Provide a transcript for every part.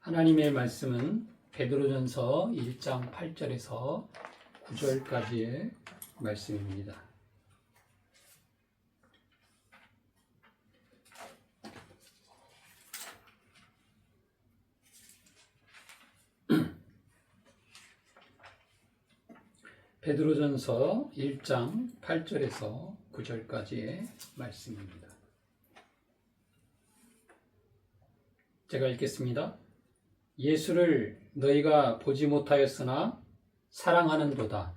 하나님의 말씀은 베드로전서 1장 8절에서 9절까지의 말씀입니다. 베드로전서 1장 8절에서 9절까지의 말씀입니다. 제가 읽겠습니다. 예수를 너희가 보지 못하였으나 사랑하는도다.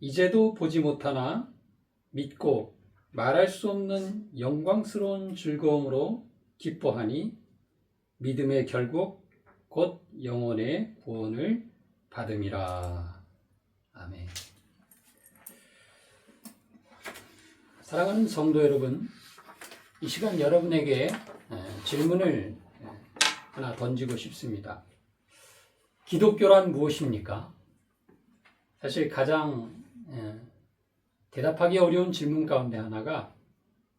이제도 보지 못하나 믿고 말할 수 없는 영광스러운 즐거움으로 기뻐하니 믿음의 결국 곧 영혼의 구원을 받음이라. 아멘. 사랑하는 성도 여러분, 이 시간 여러분에게 질문을 하나 던지고 싶습니다. 기독교란 무엇입니까? 사실 가장 대답하기 어려운 질문 가운데 하나가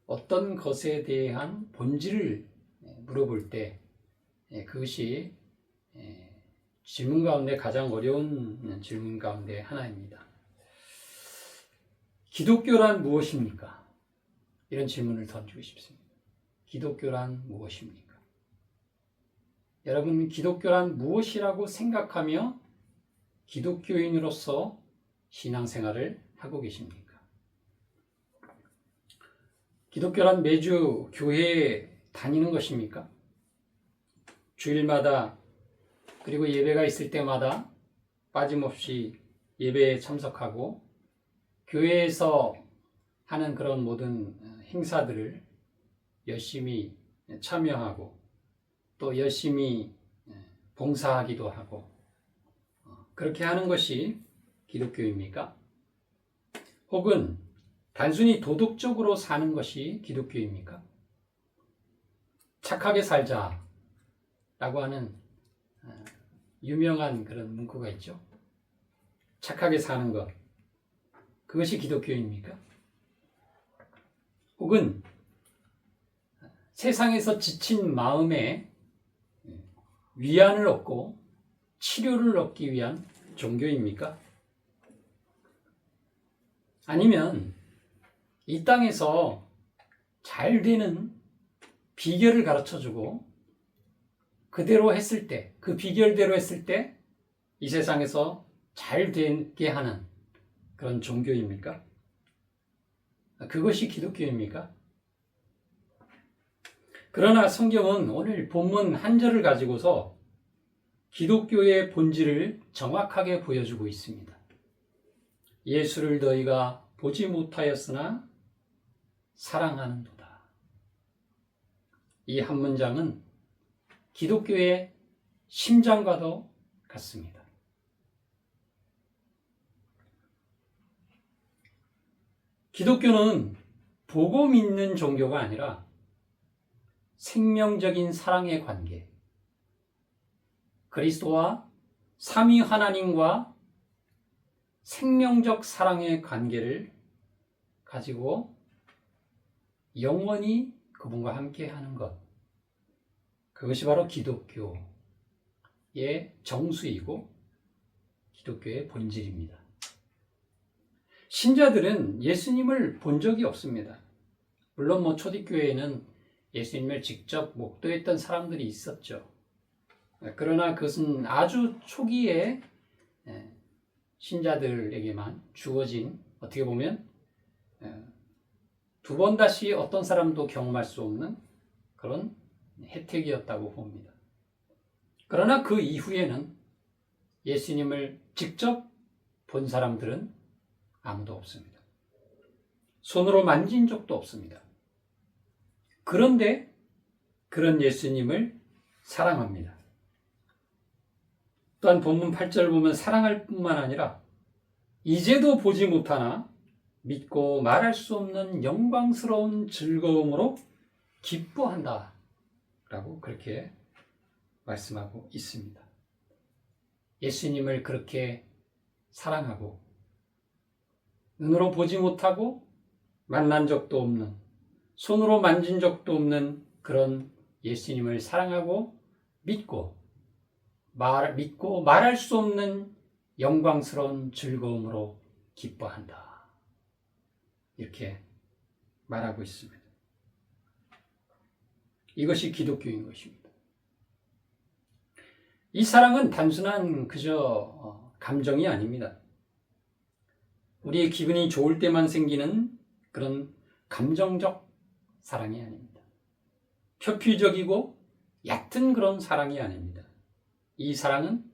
어떤 것에 대한 본질을 물어볼 때 그것이 질문 가운데 가장 어려운 질문 가운데 하나입니다. 기독교란 무엇입니까? 이런 질문을 던지고 싶습니다. 기독교란 무엇입니까? 여러분, 기독교란 무엇이라고 생각하며 기독교인으로서 신앙생활을 하고 계십니까? 기독교란 매주 교회에 다니는 것입니까? 주일마다 그리고 예배가 있을 때마다 빠짐없이 예배에 참석하고 교회에서 하는 그런 모든 행사들을 열심히 참여하고 또 열심히 봉사하기도 하고 그렇게 하는 것이 기독교입니까? 혹은 단순히 도덕적으로 사는 것이 기독교입니까? 착하게 살자라고 하는 유명한 그런 문구가 있죠. 착하게 사는 것, 그것이 기독교입니까? 혹은 세상에서 지친 마음에 위안을 얻고 치료를 얻기 위한 종교입니까? 아니면 이 땅에서 잘 되는 비결을 가르쳐주고 그대로 했을 때, 그 비결대로 했을 때 이 세상에서 잘 되게 하는 그런 종교입니까? 그것이 기독교입니까? 그러나 성경은 오늘 본문 한 절을 가지고서 기독교의 본질을 정확하게 보여주고 있습니다. 예수를 너희가 보지 못하였으나 사랑하는도다. 이 한 문장은 기독교의 심장과도 같습니다. 기독교는 보고 믿는 종교가 아니라 생명적인 사랑의 관계, 그리스도와 삼위 하나님과 생명적 사랑의 관계를 가지고 영원히 그분과 함께 하는 것, 그것이 바로 기독교의 정수이고 기독교의 본질입니다. 신자들은 예수님을 본 적이 없습니다. 물론 초대교회에는 예수님을 직접 목도했던 사람들이 있었죠. 그러나 그것은 아주 초기에 신자들에게만 주어진, 어떻게 보면 두 번 다시 어떤 사람도 경험할 수 없는 그런 혜택이었다고 봅니다. 그러나 그 이후에는 예수님을 직접 본 사람들은 아무도 없습니다. 손으로 만진 적도 없습니다. 그런데 그런 예수님을 사랑합니다. 또한 본문 8절을 보면 사랑할 뿐만 아니라 이제도 보지 못하나 믿고 말할 수 없는 영광스러운 즐거움으로 기뻐한다 라고 그렇게 말씀하고 있습니다. 예수님을 그렇게 사랑하고 눈으로 보지 못하고 만난 적도 없는, 손으로 만진 적도 없는 그런 예수님을 사랑하고 믿고 믿고 말할 수 없는 영광스러운 즐거움으로 기뻐한다. 이렇게 말하고 있습니다. 이것이 기독교인 것입니다. 이 사랑은 단순한 그저 감정이 아닙니다. 우리의 기분이 좋을 때만 생기는 그런 감정적 사랑이 아닙니다. 표피적이고 얕은 그런 사랑이 아닙니다. 이 사랑은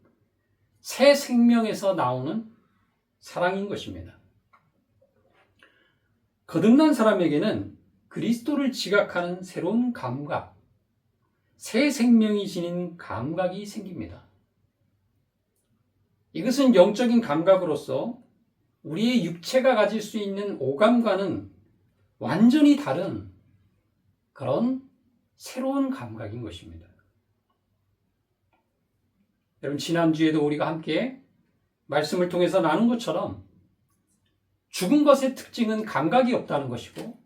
새 생명에서 나오는 사랑인 것입니다. 거듭난 사람에게는 그리스도를 지각하는 새로운 감각, 새 생명이 지닌 감각이 생깁니다. 이것은 영적인 감각으로서 우리의 육체가 가질 수 있는 오감과는 완전히 다른 그런 새로운 감각인 것입니다. 여러분, 지난주에도 우리가 함께 말씀을 통해서 나눈 것처럼 죽은 것의 특징은 감각이 없다는 것이고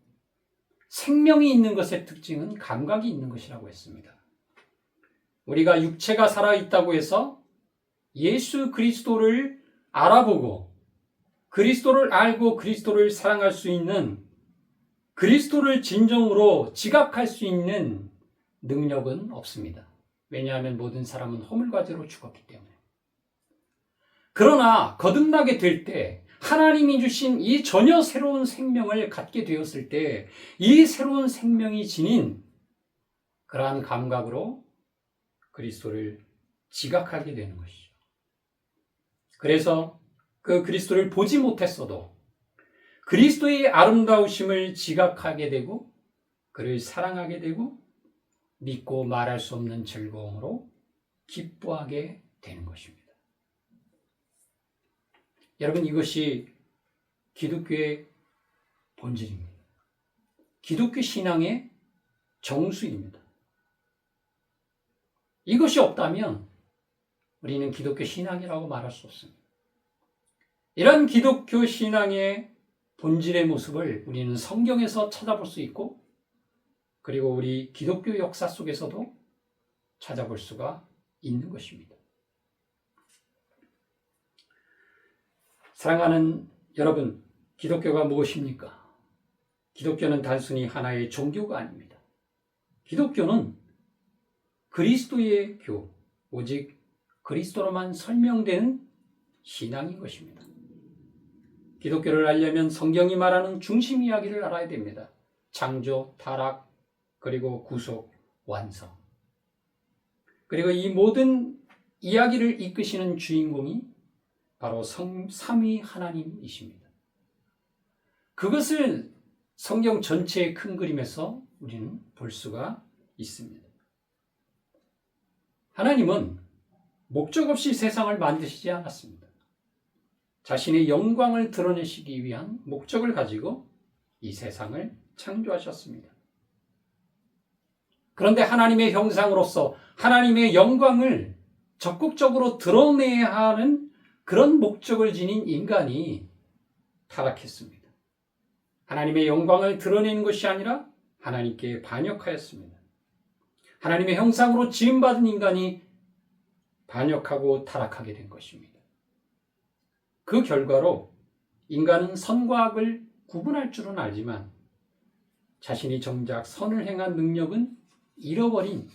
생명이 있는 것의 특징은 감각이 있는 것이라고 했습니다. 우리가 육체가 살아있다고 해서 예수 그리스도를 알아보고 그리스도를 알고 그리스도를 사랑할 수 있는, 그리스도를 진정으로 지각할 수 있는 능력은 없습니다. 왜냐하면 모든 사람은 허물과제로 죽었기 때문에. 그러나 거듭나게 될 때 하나님이 주신 이 전혀 새로운 생명을 갖게 되었을 때 이 새로운 생명이 지닌 그러한 감각으로 그리스도를 지각하게 되는 것이죠. 그래서 그 그리스도를 보지 못했어도 그리스도의 아름다우심을 지각하게 되고 그를 사랑하게 되고 믿고 말할 수 없는 즐거움으로 기뻐하게 되는 것입니다. 여러분, 이것이 기독교의 본질입니다. 기독교 신앙의 정수입니다. 이것이 없다면 우리는 기독교 신앙이라고 말할 수 없습니다. 이런 기독교 신앙의 본질의 모습을 우리는 성경에서 찾아볼 수 있고 그리고 우리 기독교 역사 속에서도 찾아볼 수가 있는 것입니다. 사랑하는 여러분, 기독교가 무엇입니까? 기독교는 단순히 하나의 종교가 아닙니다. 기독교는 그리스도의 교, 오직 그리스도로만 설명되는 신앙인 것입니다. 기독교를 알려면 성경이 말하는 중심 이야기를 알아야 됩니다. 창조, 타락, 그리고 구속, 완성. 그리고 이 모든 이야기를 이끄시는 주인공이 바로 삼위 하나님이십니다. 그것을 성경 전체의 큰 그림에서 우리는 볼 수가 있습니다. 하나님은 목적 없이 세상을 만드시지 않았습니다. 자신의 영광을 드러내시기 위한 목적을 가지고 이 세상을 창조하셨습니다. 그런데 하나님의 형상으로서 하나님의 영광을 적극적으로 드러내야 하는 그런 목적을 지닌 인간이 타락했습니다. 하나님의 영광을 드러내는 것이 아니라 하나님께 반역하였습니다. 하나님의 형상으로 지음받은 인간이 반역하고 타락하게 된 것입니다. 그 결과로 인간은 선과 악을 구분할 줄은 알지만 자신이 정작 선을 행한 능력은 잃어버린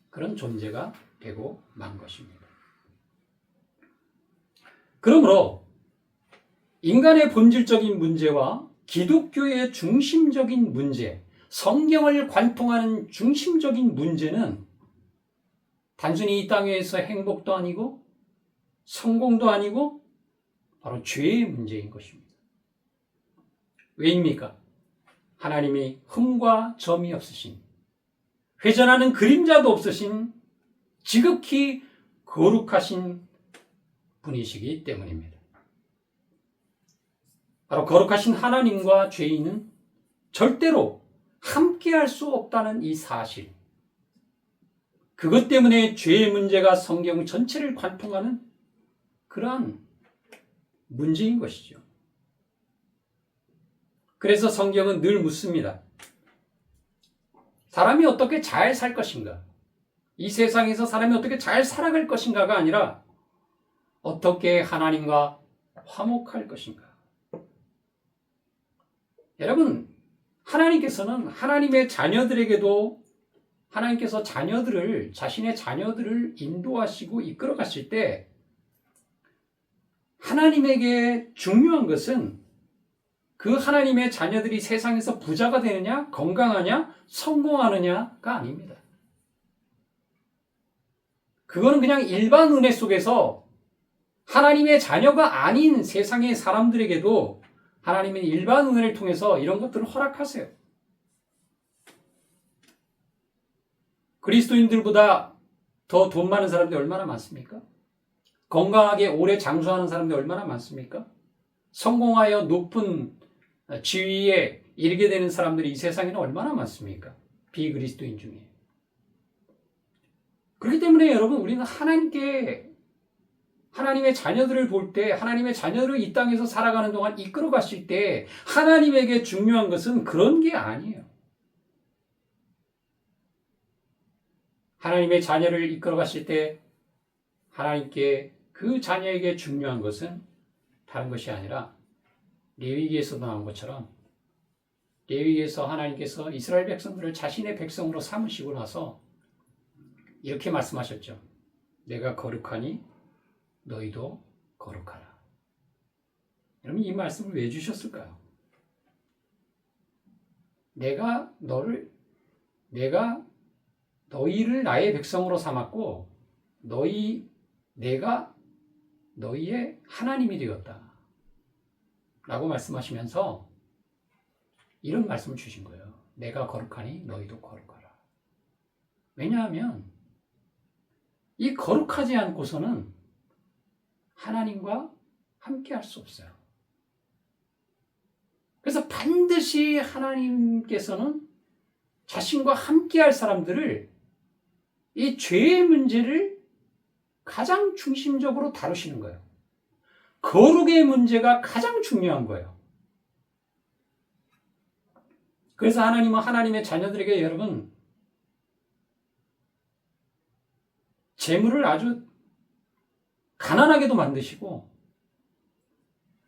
그런 존재가 되고 만 것입니다. 그러므로 인간의 본질적인 문제와 기독교의 중심적인 문제, 성경을 관통하는 중심적인 문제는 단순히 이 땅에서 행복도 아니고 성공도 아니고 바로 죄의 문제인 것입니다. 왜입니까? 하나님이 흠과 점이 없으신, 회전하는 그림자도 없으신 지극히 거룩하신 분이시기 때문입니다. 바로 거룩하신 하나님과 죄인은 절대로 함께할 수 없다는 이 사실, 그것 때문에 죄의 문제가 성경 전체를 관통하는 그러한 문제인 것이죠. 그래서 성경은 늘 묻습니다. 사람이 어떻게 잘 살 것인가? 이 세상에서 사람이 어떻게 잘 살아갈 것인가가 아니라 어떻게 하나님과 화목할 것인가. 여러분, 하나님께서는 하나님의 자녀들에게도 하나님께서 자신의 자녀들을 인도하시고 이끌어 가실 때 하나님에게 중요한 것은 그 하나님의 자녀들이 세상에서 부자가 되느냐, 건강하냐, 성공하느냐가 아닙니다. 그거는 그냥 일반 은혜 속에서 하나님의 자녀가 아닌 세상의 사람들에게도 하나님은 일반 은혜를 통해서 이런 것들을 허락하세요. 그리스도인들보다 더 돈 많은 사람들이 얼마나 많습니까? 건강하게 오래 장수하는 사람들이 얼마나 많습니까? 성공하여 높은 지위에 이르게 되는 사람들이 이 세상에는 얼마나 많습니까? 비그리스도인 중에. 그렇기 때문에 여러분, 우리는 하나님의 자녀들을 볼 때, 하나님의 자녀를 이 땅에서 살아가는 동안 이끌어 가실 때 하나님에게 중요한 것은 그런 게 아니에요. 하나님의 자녀를 이끌어 가실 때 하나님께 그 자녀에게 중요한 것은 다른 것이 아니라 레위기에서 나온 것처럼 레위기에서 하나님께서 이스라엘 백성들을 자신의 백성으로 삼으시고 나서 이렇게 말씀하셨죠. 내가 거룩하니 너희도 거룩하라. 여러분, 이 말씀을 왜 주셨을까요? 내가 너희를 나의 백성으로 삼았고 내가 너희의 하나님이 되었다 라고 말씀하시면서 이런 말씀을 주신 거예요. 내가 거룩하니 너희도 거룩하라. 왜냐하면 이 거룩하지 않고서는 하나님과 함께 할 수 없어요. 그래서 반드시 하나님께서는 자신과 함께 할 사람들을 이 죄의 문제를 가장 중심적으로 다루시는 거예요. 거룩의 문제가 가장 중요한 거예요. 그래서 하나님은 하나님의 자녀들에게 여러분 재물을 아주 가난하게도 만드시고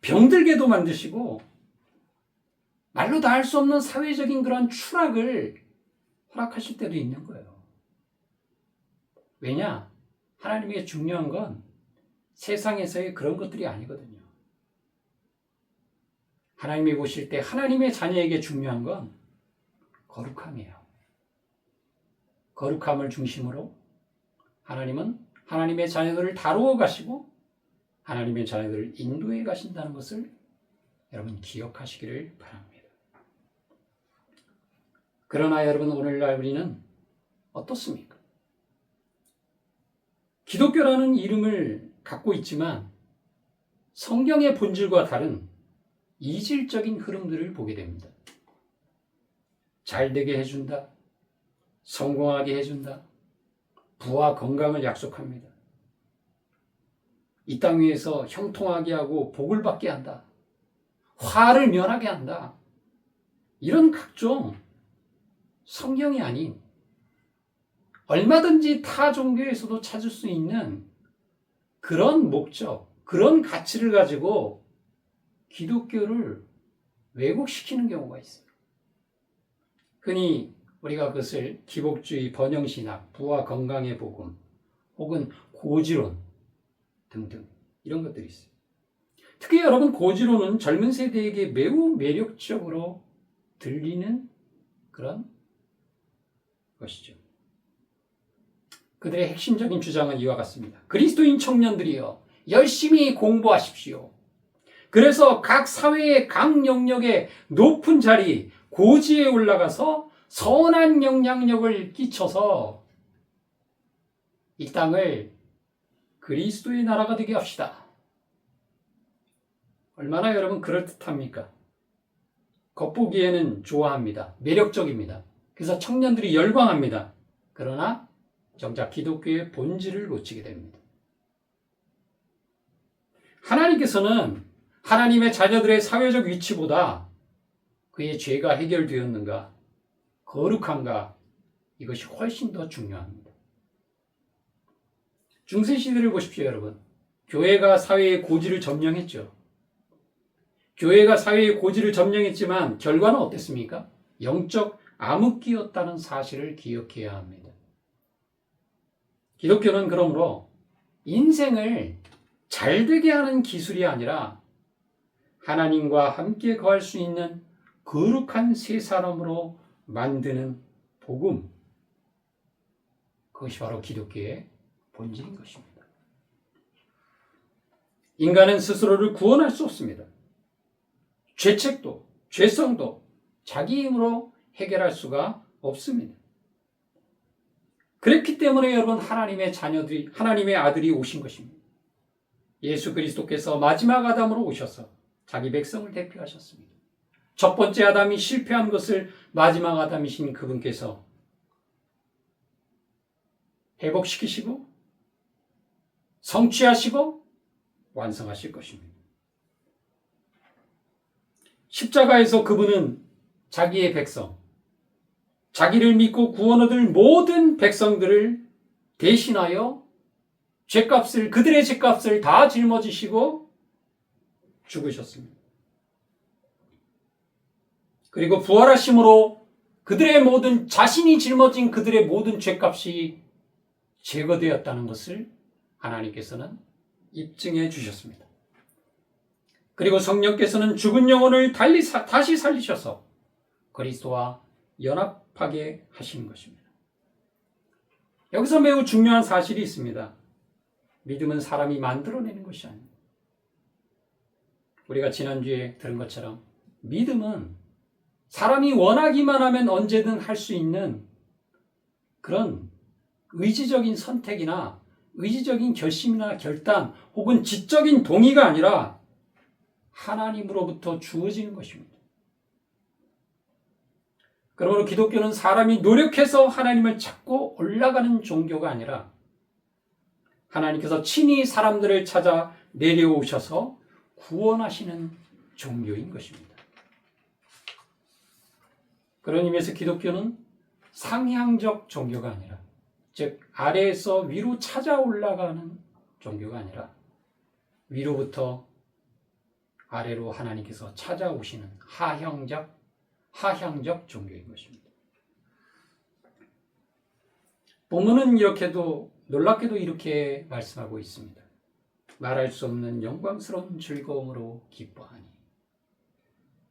병들게도 만드시고 말로 다 할 수 없는 사회적인 그런 추락을 허락하실 때도 있는 거예요. 왜냐? 하나님에게 중요한 건 세상에서의 그런 것들이 아니거든요. 하나님이 보실 때 하나님의 자녀에게 중요한 건 거룩함이에요. 거룩함을 중심으로 하나님은 하나님의 자녀들을 다루어 가시고 하나님의 자녀들을 인도해 가신다는 것을 여러분 기억하시기를 바랍니다. 그러나 여러분, 오늘날 우리는 어떻습니까? 기독교라는 이름을 갖고 있지만 성경의 본질과 다른 이질적인 흐름들을 보게 됩니다. 잘되게 해준다. 성공하게 해준다. 부와 건강을 약속합니다. 이 땅 위에서 형통하게 하고 복을 받게 한다. 화를 면하게 한다. 이런 각종 성경이 아닌 얼마든지 타 종교에서도 찾을 수 있는 그런 목적, 그런 가치를 가지고 기독교를 왜곡시키는 경우가 있어요. 흔히 우리가 그것을 기복주의, 번영신학, 부와 건강의 복음, 혹은 고지론 등등 이런 것들이 있어요. 특히 여러분, 고지론은 젊은 세대에게 매우 매력적으로 들리는 그런 것이죠. 그들의 핵심적인 주장은 이와 같습니다. 그리스도인 청년들이여 열심히 공부하십시오. 그래서 각 사회의 각 영역의 높은 자리, 고지에 올라가서 선한 영향력을 끼쳐서 이 땅을 그리스도의 나라가 되게 합시다. 얼마나 여러분 그럴듯합니까? 겉보기에는 좋아합니다. 매력적입니다. 그래서 청년들이 열광합니다. 그러나 정작 기독교의 본질을 놓치게 됩니다. 하나님께서는 하나님의 자녀들의 사회적 위치보다 그의 죄가 해결되었는가, 거룩한가, 이것이 훨씬 더 중요합니다. 중세시대를 보십시오, 여러분. 교회가 사회의 고지를 점령했죠. 교회가 사회의 고지를 점령했지만 결과는 어땠습니까? 영적 암흑기였다는 사실을 기억해야 합니다. 기독교는 그러므로 인생을 잘되게 하는 기술이 아니라 하나님과 함께 거할 수 있는 거룩한 새 사람으로 만드는 복음, 그것이 바로 기독교의 본질인 것입니다. 인간은 스스로를 구원할 수 없습니다. 죄책도, 죄성도 자기 힘으로 해결할 수가 없습니다. 그렇기 때문에 여러분, 하나님의 자녀들이, 하나님의 아들이 오신 것입니다. 예수 그리스도께서 마지막 아담으로 오셔서 자기 백성을 대표하셨습니다. 첫 번째 아담이 실패한 것을 마지막 아담이신 그분께서 회복시키시고 성취하시고 완성하실 것입니다. 십자가에서 그분은 자기의 백성, 자기를 믿고 구원 얻을 모든 백성들을 대신하여 그들의 죄값을 다 짊어지시고 죽으셨습니다. 그리고 부활하심으로 자신이 짊어진 그들의 모든 죄값이 제거되었다는 것을 하나님께서는 입증해 주셨습니다. 그리고 성령께서는 죽은 영혼을 다시 살리셔서 그리스도와 연합하게 하시는 것입니다. 여기서 매우 중요한 사실이 있습니다. 믿음은 사람이 만들어내는 것이 아닙니다. 우리가 지난주에 들은 것처럼 믿음은 사람이 원하기만 하면 언제든 할 수 있는 그런 의지적인 선택이나 의지적인 결심이나 결단 혹은 지적인 동의가 아니라 하나님으로부터 주어지는 것입니다. 그러므로 기독교는 사람이 노력해서 하나님을 찾고 올라가는 종교가 아니라 하나님께서 친히 사람들을 찾아 내려오셔서 구원하시는 종교인 것입니다. 그런 의미에서 기독교는 상향적 종교가 아니라, 즉 아래에서 위로 찾아 올라가는 종교가 아니라 위로부터 아래로 하나님께서 찾아오시는 하향적 종교인 것입니다. 본문은 놀랍게도 이렇게 말씀하고 있습니다. 말할 수 없는 영광스러운 즐거움으로 기뻐하니.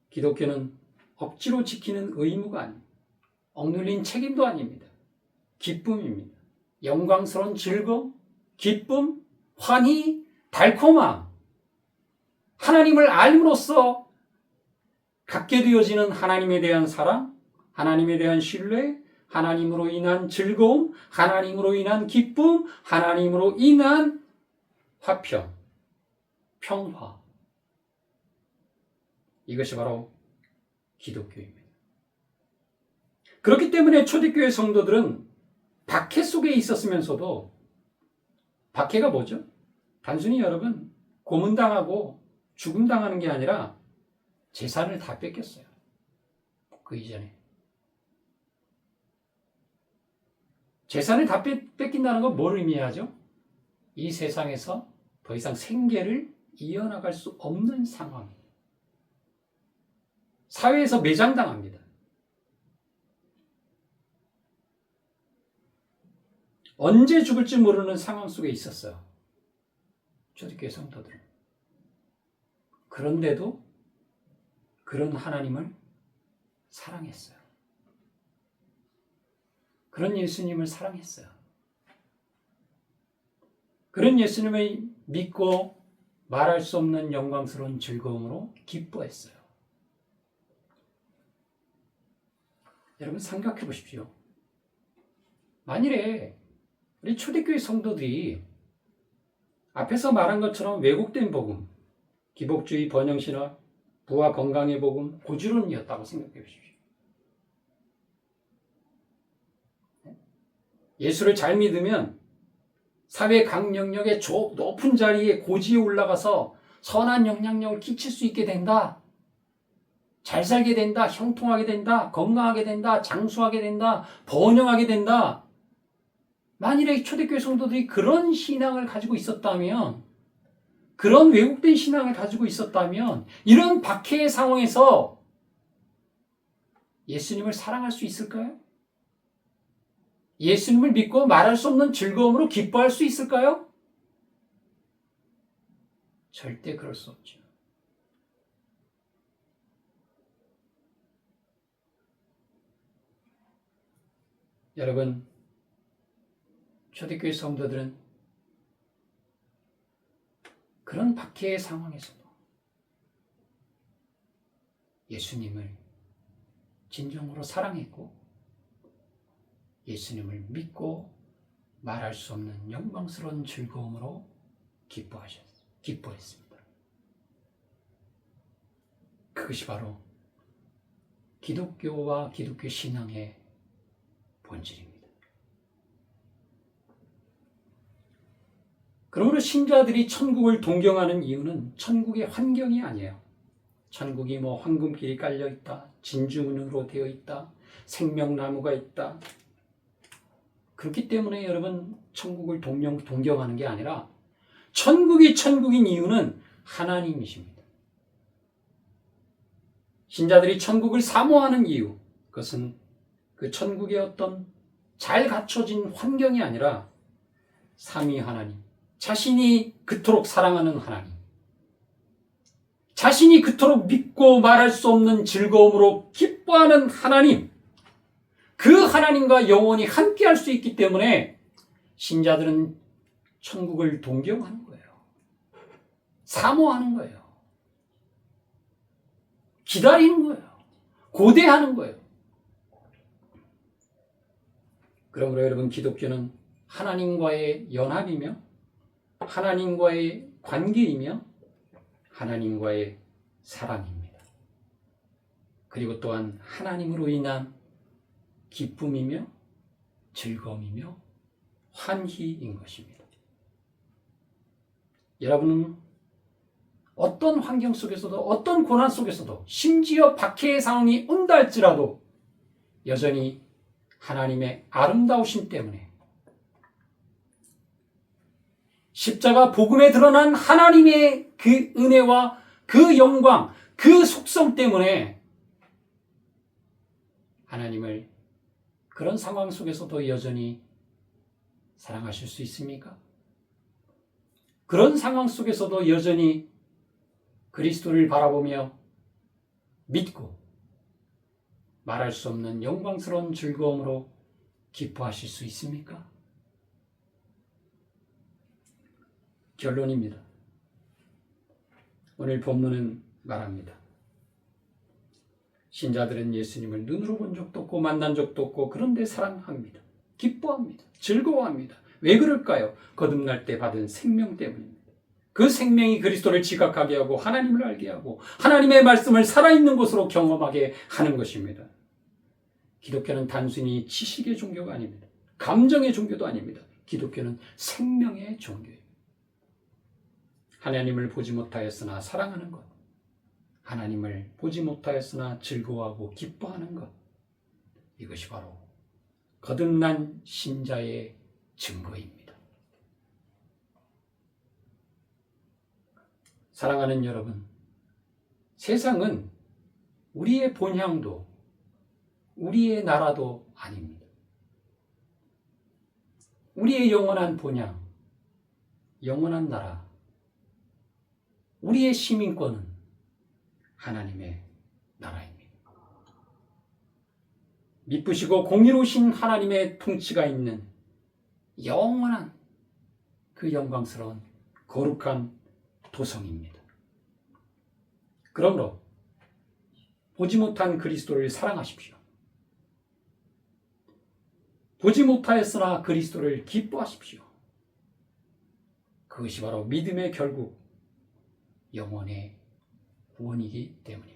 기독교는 억지로 지키는 의무가 아닙니다. 억눌린 책임도 아닙니다. 기쁨입니다. 영광스러운 즐거움, 기쁨, 환희, 달콤함. 하나님을 알므로써 갖게 되어지는 하나님에 대한 사랑, 하나님에 대한 신뢰, 하나님으로 인한 즐거움, 하나님으로 인한 기쁨, 하나님으로 인한 화평, 평화. 이것이 바로 기독교입니다. 그렇기 때문에 초대교회 성도들은 박해 속에 있었으면서도, 박해가 뭐죠? 단순히 여러분 고문당하고 죽음당하는 게 아니라 재산을 다 뺏겼어요. 그 이전에. 재산을 다 뺏긴다는 건 뭘 의미하죠? 이 세상에서 더 이상 생계를 이어나갈 수 없는 상황이에요. 사회에서 매장당합니다. 언제 죽을지 모르는 상황 속에 있었어요. 초대교회 성도들은. 그런데도 그런 하나님을 사랑했어요. 그런 예수님을 사랑했어요. 그런 예수님을 믿고 말할 수 없는 영광스러운 즐거움으로 기뻐했어요. 여러분 생각해 보십시오. 만일에 우리 초대교회 성도들이 앞에서 말한 것처럼 왜곡된 복음, 기복주의 번영신화, 부와 건강의 복음, 고지론이었다고 생각해 보십시오. 예수를 잘 믿으면 사회 각 영역의 높은 자리에 고지에 올라가서 선한 영향력을 끼칠 수 있게 된다. 잘 살게 된다. 형통하게 된다. 건강하게 된다. 장수하게 된다. 번영하게 된다. 만일에 초대교회 성도들이 그런 신앙을 가지고 있었다면, 그런 왜곡된 신앙을 가지고 있었다면, 이런 박해의 상황에서 예수님을 사랑할 수 있을까요? 예수님을 믿고 말할 수 없는 즐거움으로 기뻐할 수 있을까요? 절대 그럴 수 없죠. 여러분, 초대교회 성도들은 그런 박해의 상황에서도 예수님을 진정으로 사랑했고 예수님을 믿고 말할 수 없는 영광스러운 즐거움으로 기뻐했습니다. 그것이 바로 기독교와 기독교 신앙의 본질입니다. 그러므로 신자들이 천국을 동경하는 이유는 천국의 환경이 아니에요. 천국이 황금길이 깔려있다, 진주문으로 되어 있다, 생명나무가 있다. 그렇기 때문에 여러분 천국을 동경하는 게 아니라 천국이 천국인 이유는 하나님이십니다. 신자들이 천국을 사모하는 이유, 그것은 그 천국의 어떤 잘 갖춰진 환경이 아니라 삼위 하나님, 자신이 그토록 사랑하는 하나님, 자신이 그토록 믿고 말할 수 없는 즐거움으로 기뻐하는 하나님, 그 하나님과 영원히 함께할 수 있기 때문에 신자들은 천국을 동경하는 거예요. 사모하는 거예요. 기다리는 거예요. 고대하는 거예요. 그러므로 여러분, 기독교는 하나님과의 연합이며 하나님과의 관계이며 하나님과의 사랑입니다. 그리고 또한 하나님으로 인한 기쁨이며 즐거움이며 환희인 것입니다. 여러분은 어떤 환경 속에서도, 어떤 고난 속에서도, 심지어 박해의 상황이 온다 할지라도 여전히 하나님의 아름다우심 때문에, 십자가 복음에 드러난 하나님의 그 은혜와 그 영광, 그 속성 때문에 하나님을 그런 상황 속에서도 여전히 사랑하실 수 있습니까? 그런 상황 속에서도 여전히 그리스도를 바라보며 믿고 말할 수 없는 영광스러운 즐거움으로 기뻐하실 수 있습니까? 결론입니다. 오늘 본문은 말합니다. 신자들은 예수님을 눈으로 본 적도 없고 만난 적도 없고 그런데 사랑합니다. 기뻐합니다. 즐거워합니다. 왜 그럴까요? 거듭날 때 받은 생명 때문입니다. 그 생명이 그리스도를 지각하게 하고 하나님을 알게 하고 하나님의 말씀을 살아있는 것으로 경험하게 하는 것입니다. 기독교는 단순히 지식의 종교가 아닙니다. 감정의 종교도 아닙니다. 기독교는 생명의 종교예요. 하나님을 보지 못하였으나 사랑하는 것, 하나님을 보지 못하였으나 즐거워하고 기뻐하는 것, 이것이 바로 거듭난 신자의 증거입니다. 사랑하는 여러분, 세상은 우리의 본향도 우리의 나라도 아닙니다. 우리의 영원한 본향, 영원한 나라, 우리의 시민권은 하나님의 나라입니다. 미쁘시고 공의로우신 하나님의 통치가 있는 영원한 그 영광스러운 거룩한 도성입니다. 그러므로 보지 못한 그리스도를 사랑하십시오. 보지 못하였으나 그리스도를 기뻐하십시오. 그것이 바로 믿음의 결국, 영혼의 구원이기 때문입니다.